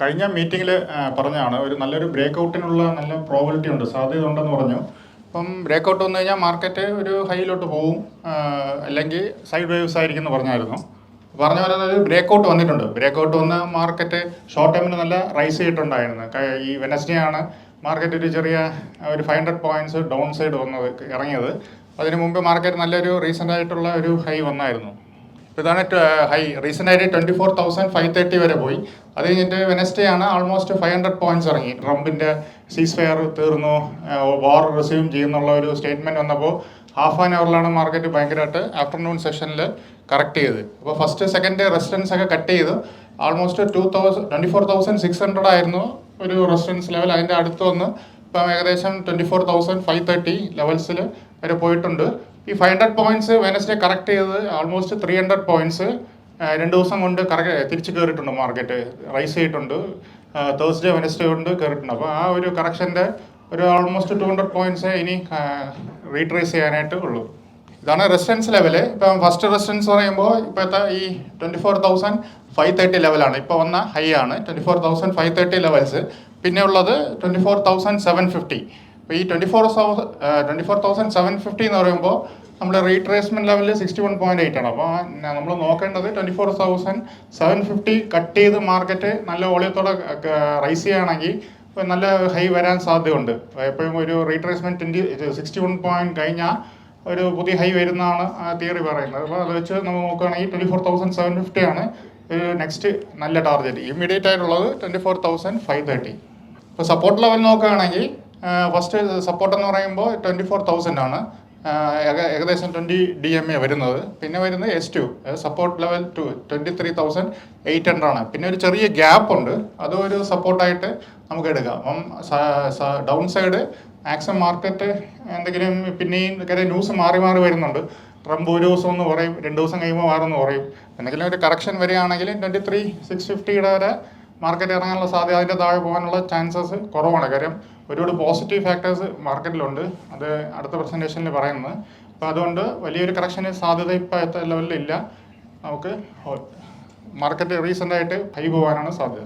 കഴിഞ്ഞ മീറ്റിങ്ങിൽ പറഞ്ഞതാണ് ഒരു നല്ലൊരു ബ്രേക്ക് ഔട്ടിനുള്ള നല്ല പ്രോബിലിറ്റി ഉണ്ട്, സാധ്യത ഉണ്ടെന്ന് പറഞ്ഞു. അപ്പം ബ്രേക്ക് ഔട്ട് വന്നു കഴിഞ്ഞാൽ മാർക്കറ്റ് ഒരു ഹൈയിലോട്ട് പോവും, അല്ലെങ്കിൽ സൈഡ് വേവ്സ് ആയിരിക്കും എന്ന് പറഞ്ഞായിരുന്നു. പറഞ്ഞ പോലെ ഒരു ബ്രേക്ക് ഔട്ട് വന്നിട്ടുണ്ട്. ബ്രേക്ക് ഔട്ട് വന്ന് മാർക്കറ്റ് ഷോർട്ട് ടൈമിന് നല്ല റൈസ് ചെയ്തിട്ടുണ്ടായിരുന്നു. ഈ വെനസ്ഡേ ആണ് മാർക്കറ്റ് ഒരു ചെറിയ ഒരു 500 പോയിന്റ്സ് ഡൗൺ സൈഡ് വന്നത് ഇറങ്ങിയത്. അതിന് മുമ്പ് മാർക്കറ്റ് നല്ലൊരു റീസെൻ്റ് ആയിട്ടുള്ള ഒരു ഹൈ വന്നായിരുന്നു. ഇതാണ് ഹൈ റീസെൻ്റ് ആയിട്ട് 24,530 വരെ പോയി. അത് കഴിഞ്ഞിട്ട് വെനസ്ഡേ ആണ് ആൾമോസ്റ്റ് 500 പോയിന്റ്സ് ഇറങ്ങി. ട്രംപിൻ്റെ സീസ് ഫെയർ തീർന്നു, വാർ റിസ്യൂം ചെയ്യുന്നുള്ള ഒരു സ്റ്റേറ്റ്മെൻറ്റ് വന്നപ്പോൾ ഹാഫ് ആൻ അവറിലാണ് മാർക്കറ്റ് ഭയങ്കരമായിട്ട് ആഫ്റ്റർനൂൺ സെഷനിൽ കറക്റ്റ് ചെയ്ത്. അപ്പോൾ ഫസ്റ്റ് സെക്കൻഡ് റെസിസ്റ്റൻസ് ഒക്കെ കട്ട് ചെയ്ത് ആൾമോസ്റ്റ് 24,600 ആയിരുന്നു ഒരു റെസിസ്റ്റൻസ് ലെവൽ. അതിൻ്റെ അടുത്ത് വന്ന് ഇപ്പം ഏകദേശം 24,530 ലെവൽസിൽ വരെ പോയിട്ടുണ്ട്. ഈ 500 പോയിന്റ്സ് വെനസ്ഡേ കറക്റ്റ് ചെയ്ത് ആൾമോസ്റ്റ് 300 പോയിന്റ്സ് 2 ദിവസം കൊണ്ട് തിരിച്ച് കയറിയിട്ടുണ്ട്. മാർക്കറ്റ് റൈസ് ചെയ്തിട്ടുണ്ട്. തേഴ്സ്ഡേ വെനസ്ഡേ കൊണ്ട് കയറിയിട്ടുണ്ട്. അപ്പോൾ ആ ഒരു കറക്ഷൻ്റെ ഒരു ആൾമോസ്റ്റ് 200 പോയിന്റ്സ് ഇനി റീട്രേസ് ചെയ്യാനായിട്ട് ഉള്ളൂ. ഇതാണ് റെസിസ്റ്റൻസ് ലെവല്. ഇപ്പം ഫസ്റ്റ് റെസിസ്റ്റൻസ് പറയുമ്പോൾ ഇപ്പോഴത്തെ ഈ 24,530 ലെവലാണ്. ഇപ്പോൾ വന്ന ഹൈ ആണ് 24,530 ലെവൽസ്. പിന്നെ ഉള്ളത് 24,750. അപ്പോൾ ഈ 24,750 എന്ന് പറയുമ്പോൾ നമ്മുടെ റീട്രേസ്മെൻറ്റ് ലെവലിൽ 61.8 ആണ്. അപ്പോൾ നമ്മൾ നോക്കേണ്ടത് 24,750 കട്ട് ചെയ്ത് മാർക്കറ്റ് നല്ല വോളിയത്തോടെ റൈസ് ചെയ്യുകയാണെങ്കിൽ നല്ല ഹൈ വരാൻ സാധ്യതയുണ്ട്. എപ്പോഴും ഒരു റീട്രേസ്മെൻറ്റ് 61 പോയിന്റ് കഴിഞ്ഞാൽ ഒരു പുതിയ ഹൈ വരുന്നതാണ് തിയറി പറയുന്നത്. അപ്പോൾ അത് വെച്ച് നമ്മൾ നോക്കുകയാണെങ്കിൽ 24,750 ആണ് ഒരു നെക്സ്റ്റ് നല്ല ടാർഗറ്റ്. ഇമ്മീഡിയറ്റ് ആയിട്ടുള്ളത് 24,530. ഇപ്പോൾ സപ്പോർട്ട് ലെവൽ നോക്കുകയാണെങ്കിൽ ഫസ്റ്റ് സപ്പോർട്ട് എന്ന് പറയുമ്പോൾ 24,000 ആണ്, ഏകദേശം 20 DMA വരുന്നത്. പിന്നെ വരുന്നത് S2 സപ്പോർട്ട് ലെവൽ 23,800 ആണ്. പിന്നെ ഒരു ചെറിയ ഗ്യാപ്പ് ഉണ്ട്, അതും ഒരു സപ്പോർട്ടായിട്ട് നമുക്ക് എടുക്കാം. അപ്പം ഡൗൺ സൈഡ് മാക്സിമം മാർക്കറ്റ് എന്തെങ്കിലും പിന്നെയും ന്യൂസ് മാറി മാറി വരുന്നുണ്ട്. ട്രംപ് ഒരു ദിവസം ഒന്ന് പറയും, 2 ദിവസം കഴിയുമ്പോൾ മാറുമെന്ന് പറയും. എന്തെങ്കിലും ഒരു കറക്ഷൻ വരികയാണെങ്കിൽ 23,650 വരെ മാർക്കറ്റ് ഇറങ്ങാനുള്ള സാധ്യത, അതിൻ്റെ താഴെ പോകാനുള്ള ചാൻസസ് കുറവാണ്. കാര്യം ഒരുപാട് പോസിറ്റീവ് ഫാക്ടേഴ്സ് മാർക്കറ്റിലുണ്ട്, അത് അടുത്ത പ്രസൻറ്റേഷനിൽ പറയുന്നത്. അപ്പോൾ അതുകൊണ്ട് വലിയൊരു കറക്ഷന് സാധ്യത ഇപ്പോൾ ലെവലിൽ ഇല്ല. നമുക്ക് മാർക്കറ്റ് റീസെൻ്റായിട്ട് ഹൈ പോകാനാണ് സാധ്യത.